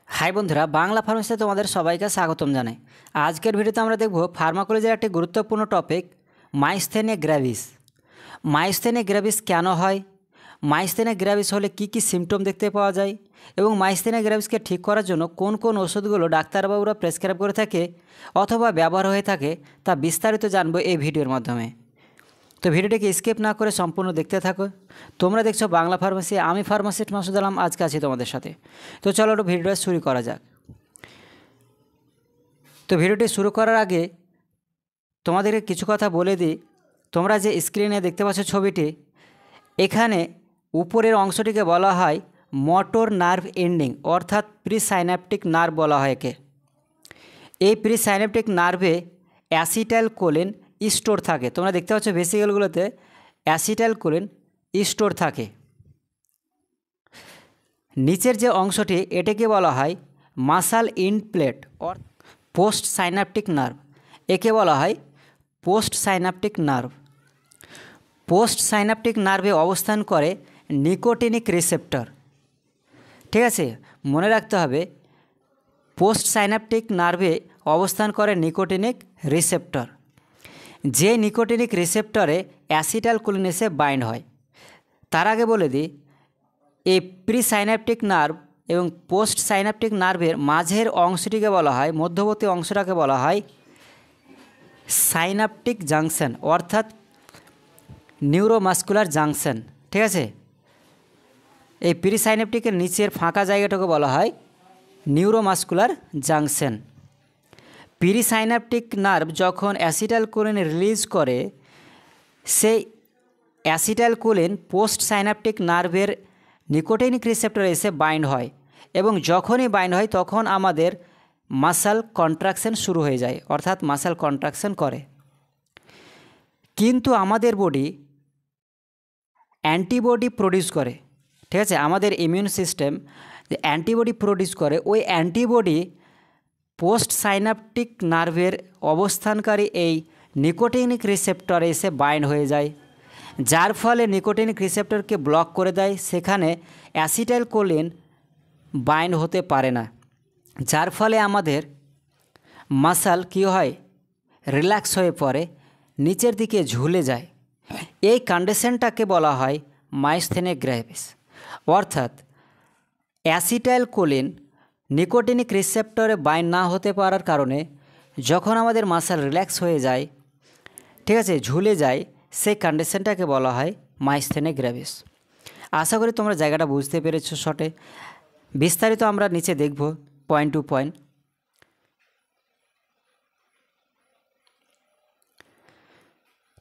High বন্ধুরা, বাংলা ফার্মেসিতে তোমাদের সবাইকে স্বাগতম জানাই। আজকের ভিডিওতে আমরা দেখব ফার্মাকোলজির একটি গুরুত্বপূর্ণ টপিক মাইস্থেনিয়া গ্র্যাভিস। মাইস্থেনিয়া গ্র্যাভিস কেন হয়, মাইস্থেনিয়া গ্র্যাভিস হলে কি কি সিমটম দেখতে পাওয়া যায় এবং মাইস্থেনিয়া গ্র্যাভিসকে ঠিক করার জন্য কোন কোন ওষুধগুলো ডাক্তারবাবুরা প্রেসক্রাইব করে থাকে অথবা ব্যবহার হয়ে থাকে তা বিস্তারিত জানবো এই ভিডিওর মাধ্যমে। তো ভিডিওটিকে স্কিপ না করে সম্পূর্ণ দেখতে থাকো। তোমরা দেখছো বাংলা ফার্মেসি, আমি ফার্মাসিস্ট মাসুদ আলম আজকে আছি তোমাদের সাথে। তো চলো একটু ভিডিওটা শুরু করা যাক। তো ভিডিওটি শুরু করার আগে তোমাদেরকে কিছু কথা বলে দিই। তোমরা যে স্ক্রিনে দেখতে পাচ্ছ ছবিটি, এখানে উপরের অংশটিকে বলা হয় মোটর নার্ভ এন্ডিং, অর্থাৎ প্রিসাইন্যাপটিক নার্ভ বলা হয় একে। এই প্রিসাইন্যাপটিক নার্ভে অ্যাসিটাইলকোলিন স্টোর থাকে। তোমরা দেখতে পাচ্ছ ভেসিকেলগুলোতে অ্যাসিটাইলকোলিন স্টোর থাকে। নিচের যে অংশটি এটাকে বলা হয় muscle end plate or postsynaptic nerve, একে বলা হয় postsynaptic nerve. Postsynaptic নার্ভে অবস্থান করে নিকোটিনিক রিসেপ্টর। ঠিক আছে, মনে রাখতে হবে পোস্ট সাইন্যাপটিক নার্ভে অবস্থান করে নিকোটিনিক রিসেপ্টর। যে নিকোটিনিক রিসেপ্টরে অ্যাসিটাইলকোলিন এসে বাইন্ড হয়। তার আগে বলে দিই, এই প্রিসাইন্যাপটিক নার্ভ এবং পোস্ট সাইন্যাপটিক নার্ভের মাঝের অংশটিকে বলা হয়, মধ্যবর্তী অংশটাকে বলা হয় সাইন্যাপটিক জাংশন, অর্থাৎ নিউরোমাস্কুলার জাংশন। ঠিক আছে, এই প্রিসাইন্যাপটিকের নিচের ফাঁকা জায়গাটাকে বলা হয় নিউরোমাস্কুলার জাংশন। প্রিসাইন্যাপটিক নার্ভ যখন অ্যাসিটাইলকোলিন রিলিজ করে, সেই অ্যাসিটাইলকোলিন পোস্ট সাইন্যাপটিক নার্ভের নিকোটিনিক রিসেপ্টরে এসে বাইন্ড হয় এবং যখনই বাইন্ড হয় তখন আমাদের মাসল কন্ট্রাকশন শুরু হয়ে যায়, অর্থাৎ মাসল কন্ট্রাকশন করে। কিন্তু আমাদের বডি অ্যান্টিবডি প্রডিউস করে। ঠিক আছে, আমাদের ইমিউন সিস্টেম যে অ্যান্টিবডি প্রডিউস করে, ওই অ্যান্টিবডি পোস্ট সাইন্যাপটিক নার্ভের অবস্থানকারী এই নিকোটিনিক রিসেপ্টরে এসে বাইন্ড হয়ে যায়, যার ফলে নিকোটিনিক রিসেপ্টরকে ব্লক করে দেয়। সেখানে অ্যাসিটাইলকোলিন বাইন্ড হতে পারে না, যার ফলে আমাদের মাসল কী হয়, রিল্যাক্স হয়ে পড়ে, নিচের দিকে ঝুলে যায়। এই কন্ডিশনটাকে বলা হয় মাইস্থেনিয়া গ্র্যাভিস। অর্থাৎ অ্যাসিটাইলকোলিন নিকোটিনিক রিসেপ্টরে বাইন্ড না হতে পারার কারণে যখন আমাদের মাসল রিল্যাক্স হয়ে যায়, ঠিক আছে, ঝুলে যায়, সেই কন্ডিশনটাকে বলা হয় মাইস্থেনিয়া গ্র্যাভিস। আশা করি তোমরা জায়গাটা বুঝতে পেরেছো শর্টে। বিস্তারিত আমরা নিচে দেখব পয়েন্ট টু পয়েন্ট।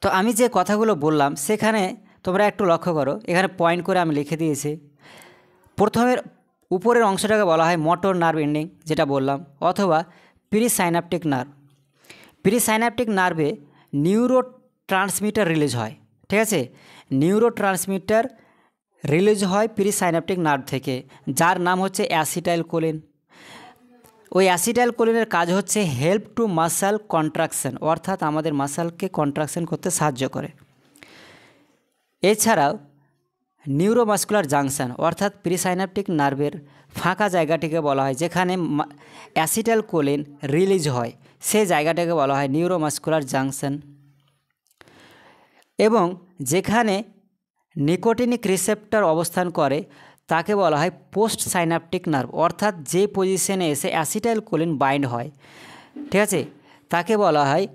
তো আমি যে কথাগুলো বললাম সেখানে তোমরা একটু লক্ষ্য করো, এখানে পয়েন্ট করে আমি লিখে দিয়েছি। প্রথমের উপরের অংশটাকে বলা হয় মোটর নার্ভ এন্ডিং, যেটা বললাম, অথবা প্রিসাইন্যাপটিক নার্ভ। প্রিসাইন্যাপটিক নার্ভে নিউরো ট্রান্সমিটার রিলিজ হয়। ঠিক আছে, নিউরো ট্রান্সমিটার রিলিজ হয় প্রিসাইন্যাপটিক নার্ভ থেকে, যার নাম হচ্ছে অ্যাসিটাইলকোলিন। ওই অ্যাসিটাইলকোলিনের কাজ হচ্ছে হেল্প টু মাসল কন্ট্রাকশন, অর্থাৎ আমাদের মাসলকে কন্ট্রাকশন করতে সাহায্য করে। এছাড়াও নিউরোমাস্কুলার জাংশন, অর্থাৎ প্রিসাইন্যাপটিক নার্ভের ফাঁকা জায়গাটিকে বলা হয় যেখানে অ্যাসিটাইলকোলিন রিলিজ হয়, সেই জায়গাটাকে বলা হয় নিউরোমাস্কুলার জাংশন। এবং যেখানে নিকোটিনিক রিসেপ্টর অবস্থান করে তাকে বলা হয় পোস্ট সাইন্যাপটিক নার্ভ, অর্থাৎ যে পজিশনে এসে অ্যাসিটাইলকোলিন বাইন্ড হয়, ঠিক আছে, তাকে বলা হয়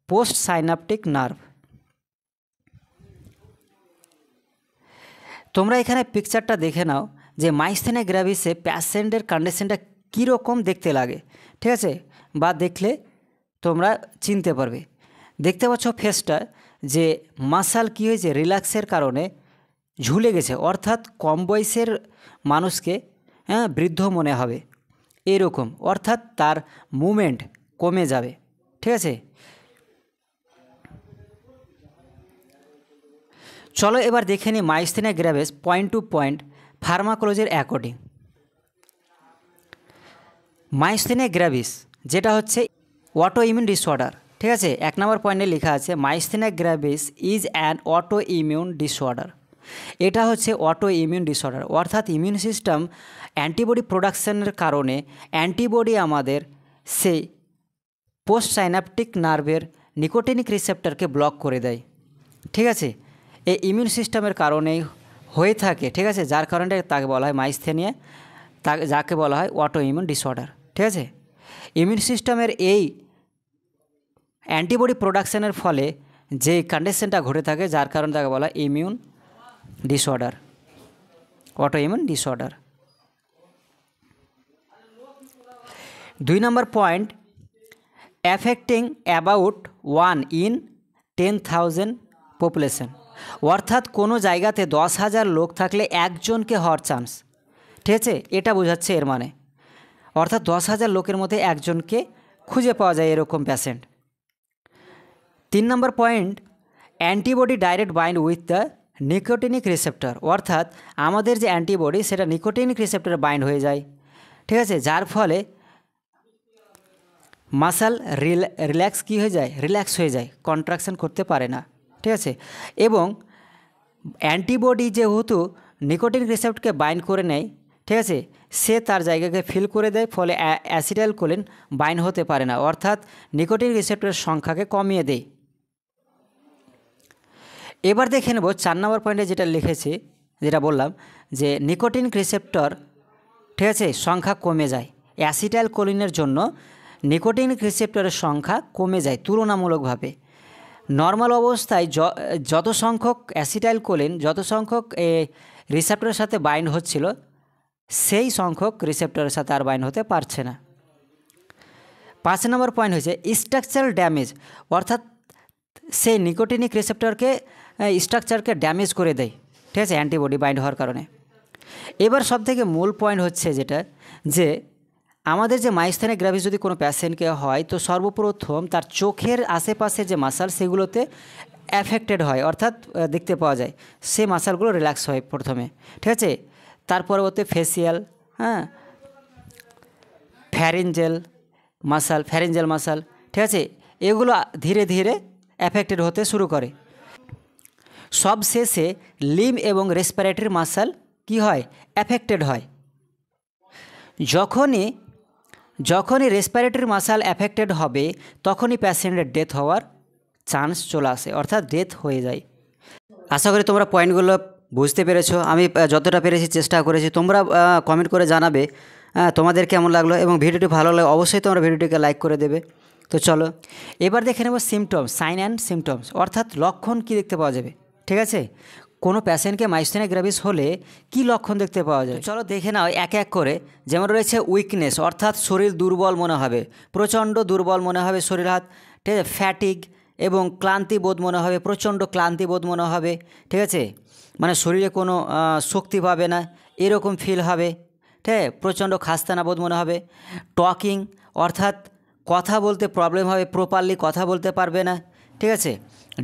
পোস্ট সাইন্যাপটিক নার্ভ। তোমরা এখানে পিকচারটা দেখে নাও যে মাইস্থেনিয়া গ্র্যাভিসে প্যাশেন্টের কন্ডিশনটা কীরকম দেখতে লাগে। ঠিক আছে, বা দেখলে তোমরা চিনতে পারবে। দেখতে পাচ্ছ ফেসটা যে মাসল কী হয়েছে, রিল্যাক্সের কারণে ঝুলে গেছে, অর্থাৎ কম বয়সের মানুষকে বৃদ্ধ মনে হবে এরকম, অর্থাৎ তার মুভমেন্ট কমে যাবে। ঠিক আছে, চলো এবার দেখে নিই মাইস্থেনিয়া গ্র্যাভিস পয়েন্ট টু পয়েন্ট ফার্মাকোলজির অ্যাকর্ডিং। মাইস্থেনিয়া গ্র্যাভিস যেটা হচ্ছে অটো ইমিউন ডিসঅর্ডার। ঠিক আছে, 1 নম্বর পয়েন্টে লেখা আছে myasthenia gravis is an autoimmune disorder. এটা হচ্ছে অটো ইমিউন ডিসঅর্ডার, অর্থাৎ ইমিউন সিস্টেম অ্যান্টিবডি প্রোডাকশনের কারণে অ্যান্টিবডি আমাদের সেই পোস্ট সাইনাপটিক নার্ভের নিকোটিনিক রিসেপ্টরকে ব্লক করে দেয়। ঠিক আছে, এই ইমিউন সিস্টেমের কারণেই হয়ে থাকে। ঠিক আছে, যার কারণে তাকে বলা হয় মাইস্থেনিয়া, যাকে বলা হয় অটো ইমিউন ডিসঅর্ডার। ঠিক আছে, ইমিউন সিস্টেমের এই অ্যান্টিবডি প্রোডাকশনের ফলে যে কন্ডিশনটা ঘটে থাকে, যার কারণে তাকে বলা হয় immune disorder, auto immune disorder. 2 number point, affecting about 1 in 10,000 population, অর্থাৎ কোনো জায়গাতে 10,000 লোক থাকলে একজনকে হওয়ার চান্স। ঠিক আছে, এটা বোঝাচ্ছে এর মানে, অর্থাৎ 10,000 লোকের মধ্যে একজনকে খুঁজে পাওয়া যায় এরকম patient. 3 number point, antibody direct bind with the nicotinic receptor, অর্থাৎ আমাদের যে অ্যান্টিবডি সেটা নিকোটিনিক রিসেপ্টরে বাইন্ড হয়ে যায়। ঠিক আছে, যার ফলে মাসল রিল্যাক্স হয়ে যায়, কন্ট্রাকশন করতে পারে না। ঠিক আছে, এবং অ্যান্টিবডি যেহেতু নিকোটিন রিসেপ্টরকে বাইন্ড করে নেয়, ঠিক আছে, সে তার জায়গাকে ফিল করে দেয়, ফলে অ্যাসিটাইলকোলিন বাইন্ড হতে পারে না, অর্থাৎ নিকোটিন রিসেপ্টরের সংখ্যাকে কমিয়ে দেয়। এবার দেখে নেব 4 নম্বর পয়েন্টে যেটা লিখেছি, যেটা বললাম যে নিকোটিন রিসেপ্টর, ঠিক আছে, সংখ্যা কমে যায়। অ্যাসিটাইলকোলিনের জন্য নিকোটিন রিসেপ্টরের সংখ্যা কমে যায় তুলনামূলকভাবে। নর্মাল অবস্থায় যত সংখ্যক অ্যাসিটাইলকোলিন যত সংখ্যক রিসেপ্টরের সাথে বাইন্ড হচ্ছিল, সেই সংখ্যক রিসেপ্টরের সাথে আর বাইন্ড হতে পারছে না। 5 নম্বর পয়েন্ট হয়েছে স্ট্রাকচারাল ড্যামেজ, অর্থাৎ সেই নিকোটিনিক রিসেপ্টরকে স্ট্রাকচারকে ড্যামেজ করে দেয়। ঠিক আছে, অ্যান্টিবডি বাইন্ড হওয়ার কারণে। এবার সবথেকে মূল পয়েন্ট হচ্ছে যেটা, যে আমাদের যে মাইস্থেনিয়া গ্রাভিস যদি কোনো প্যাশেন্টকে হয়, তো সর্বপ্রথম তার চোখের আশেপাশে যে মাসল সেগুলোতে অ্যাফেক্টেড হয়, অর্থাৎ দেখতে পাওয়া যায়, সেই মাসলগুলো রিল্যাক্স হয় প্রথমে। ঠিক আছে, তার পরবর্তী ফেসিয়াল, ফ্যারিঞ্জেল মাসল, ঠিক আছে, এগুলো ধীরে ধীরে অ্যাফেক্টেড হতে শুরু করে। সবশেষে লিম্ব এবং রেসপিরেটরি মাসল কি হয়, অ্যাফেক্টেড হয়। যখনই রেসপিরেটরি মাসল অ্যাফেক্টেড হবে, তখনই প্যাশেন্টের ডেথ হওয়ার চান্স চলে আসে, অর্থাৎ ডেথ হয়ে যায়। আশা করি তোমরা পয়েন্টগুলো বুঝতে পেরেছো। আমি যতটা পেরেছি চেষ্টা করেছি। তোমরা কমেন্ট করে জানাবে তোমাদের কেমন লাগলো, এবং ভিডিওটি ভালো লাগলে অবশ্যই তোমরা ভিডিওটিকে লাইক করে দেবে। তো চলো এবার দেখে নেব সিমটমস, সাইন অ্যান্ড সিমটমস, অর্থাৎ লক্ষণ কি দেখতে পাওয়া যাবে। ঠিক আছে, কোনো প্যাশেন্টকে মাইস্থেনিয়া গ্রাভিস হলে কি লক্ষণ দেখতে পাওয়া যায়, চলো দেখে নাও এক এক করে। যেমন রয়েছে উইকনেস, অর্থাৎ শরীর দুর্বল মনে হবে, প্রচণ্ড দুর্বল মনে হবে শরীর হাত। ঠিক আছে, ফ্যাটিক এবং ক্লান্তিবোধ মনে হবে, প্রচণ্ড ক্লান্তিবোধ মনে হবে। ঠিক আছে, মানে শরীরে কোনো শক্তি পাবে না এরকম ফিল হবে। ঠিক আছে, প্রচণ্ড খাস্তানা বোধ মনে হবে। টকিং, অর্থাৎ কথা বলতে প্রবলেম হবে, প্রপারলি কথা বলতে পারবে না। ঠিক আছে,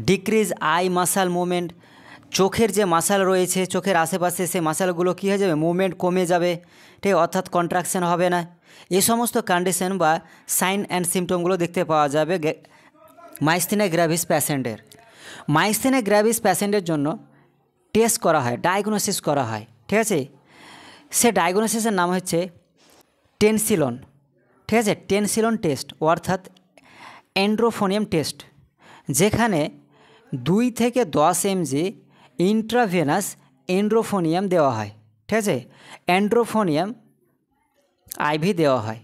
ডিক্রিজ আই মাসল মুভমেন্ট, চোখের যে মাসল রয়েছে চোখের আশেপাশে, সেই মাসলগুলো কী হয়ে যাবে, মুভমেন্ট কমে যাবে। ঠিক, অর্থাৎ কন্ট্রাকশন হবে না। এই সমস্ত কন্ডিশন বা সাইন অ্যান্ড সিমটমগুলো দেখতে পাওয়া যাবে মাইস্থেনিয়া গ্রাভিস প্যাশেন্টের। মাইস্থেনিয়া গ্রাভিস প্যাশেন্টের জন্য টেস্ট করা হয়, ডায়াগনোসিস করা হয়। ঠিক আছে, সে ডায়াগনোসিসের নাম হচ্ছে টেনসিলন। ঠিক আছে, টেনসিলন টেস্ট, অর্থাৎ এন্ড্রোফোনিয়াম টেস্ট, যেখানে 2 থেকে 10 mg ইন্ট্রাভেনাস এন্ড্রোফোনিয়াম দেওয়া হয়। ঠিক আছে, এন্ড্রোফোনিয়াম আইভি দেওয়া হয়,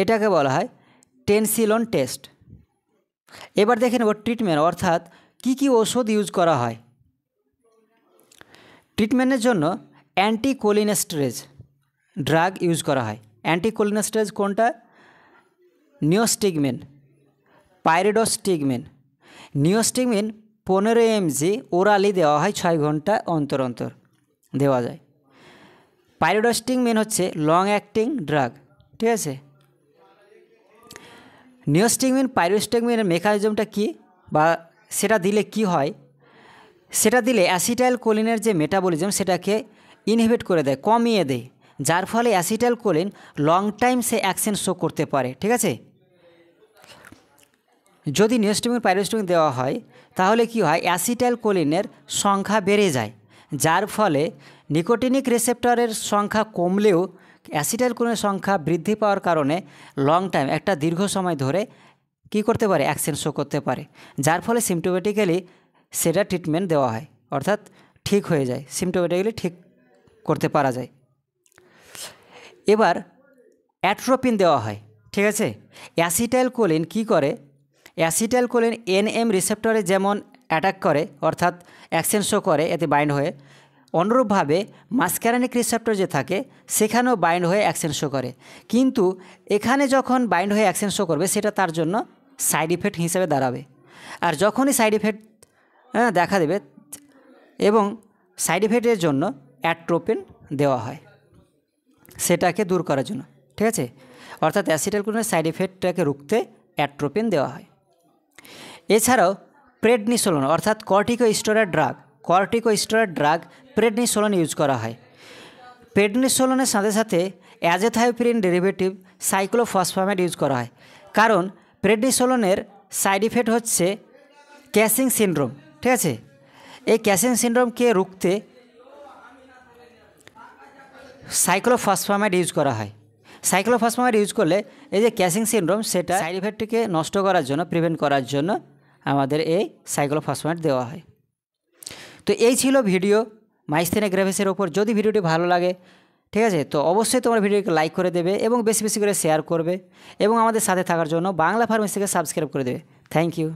এটাকে বলা হয় টেনসিলন টেস্ট। এবার দেখে নেব ট্রিটমেন্ট, অর্থাৎ কি কি ওষুধ ইউজ করা হয়। ট্রিটমেন্টের জন্য অ্যান্টিকোলিনেস্টেরজ ড্রাগ ইউজ করা হয়। অ্যান্টিকোলিনেস্টেরজ কোনটা, নিওস্টিগমিন, পাইরিডোস্টিগমিন। নিওস্টিগমিন 15 mg ওরালি দেওয়া হয়, 6 ঘন্টা অন্তর অন্তর দেওয়া যায়। পাইরিডোস্টিগমিন হচ্ছে লং অ্যাক্টিং ড্রাগ। ঠিক আছে, নিওস্টিগমিন পাইরিডোস্টিগমিনের মেকানিজমটা কী, বা সেটা দিলে কি হয়, সেটা দিলে অ্যাসিটাইলকোলিনের যে মেটাবলিজম সেটাকে ইনহিবিট করে দেয়, কমিয়ে দেয়, যার ফলে অ্যাসিটাইলকোলিন লং টাইম সে অ্যাকশন শো করতে পারে। ঠিক আছে, যদি নিওস্টিগমিন পাইরিডোস্টিগমিন দেওয়া হয় তাহলে কি হয়, অ্যাসিটাইলকোলিনের সংখ্যা বেড়ে যায়, যার ফলে নিকোটিনিক রিসেপ্টরের সংখ্যা কমলেও অ্যাসিটাইলকোলিনের সংখ্যা বৃদ্ধি পাওয়ার কারণে লং টাইম একটা দীর্ঘ সময় ধরে কী করতে পারে, অ্যাকশন শো করতে পারে, যার ফলে সিমটোমেটিক্যালি সেটা ট্রিটমেন্ট দেওয়া হয়, অর্থাৎ ঠিক হয়ে যায়, সিমটোমেটিক্যালি ঠিক করতে পারা যায়। এবার অ্যাট্রোপিন দেওয়া হয়, ঠিক আছে। অ্যাসিটাইলকোলিন কী করে, অ্যাসিটাইলকোলিন এনএম রিসেপ্টরে যেমন অ্যাটাক করে অর্থাৎ অ্যাকশন শো করে এতে বাইন্ড হয়ে, অনুরূপভাবে মাসক্যারানিক রিসেপ্টর যে থাকে সেখানেও বাইন্ড হয়ে অ্যাকশন শো করে, কিন্তু এখানে যখন বাইন্ড হয়ে অ্যাকশন শো করবে সেটা তার জন্য সাইড ইফেক্ট হিসেবে দাঁড়াবে। আর যখনই সাইড ইফেক্ট দেখা দেবে এবং সাইড ইফেক্টের জন্য অ্যাট্রোপিন দেওয়া হয় সেটাকে দূর করার জন্য, ঠিক আছে। অর্থাৎ অ্যাসিটাইলকোলিনের সাইড ইফেক্টটাকে রুখতে অ্যাট্রোপিন দেওয়া হয়। এছাড়াও প্রেডনিসোলোন অর্থাৎ কর্টিকোস্টেরয়েড ড্রাগ প্রেডনিসোলোন ইউজ করা হয়। প্রেডনিসোলোনের সাথে সাথে অ্যাজেথাইওপ্রিন ডেরিভেটিভ সাইক্লোফসফেট ইউজ করা হয়, কারণ প্রেডনিসোলোনের সাইড ইফেক্ট হচ্ছে ক্যাসিং সিনড্রোম, ঠিক আছে। এই ক্যাসিং সিনড্রোমকে রুখতে সাইক্লোফসফেট ইউজ করা হয়। সাইক্লোফসফেট ইউজ করলে এই যে ক্যাসিং সিনড্রোম সেটা সাইড ইফেক্টটিকে নষ্ট করার জন্য, প্রিভেন্ট করার জন্য আমাদের এই সাইক্লোফসফেট দেওয়া হয়। তো এই ছিল ভিডিও মাইস্থেনিয়া গ্রেভিসের ওপর। যদি ভিডিওটি ভালো লাগে, ঠিক আছে, তো অবশ্যই তোমার ভিডিওকে লাইক করে দেবে এবং বেশি বেশি করে শেয়ার করবে এবং আমাদের সাথে থাকার জন্য বাংলা ফার্মেসিকে সাবস্ক্রাইব করে দেবে। Thank you.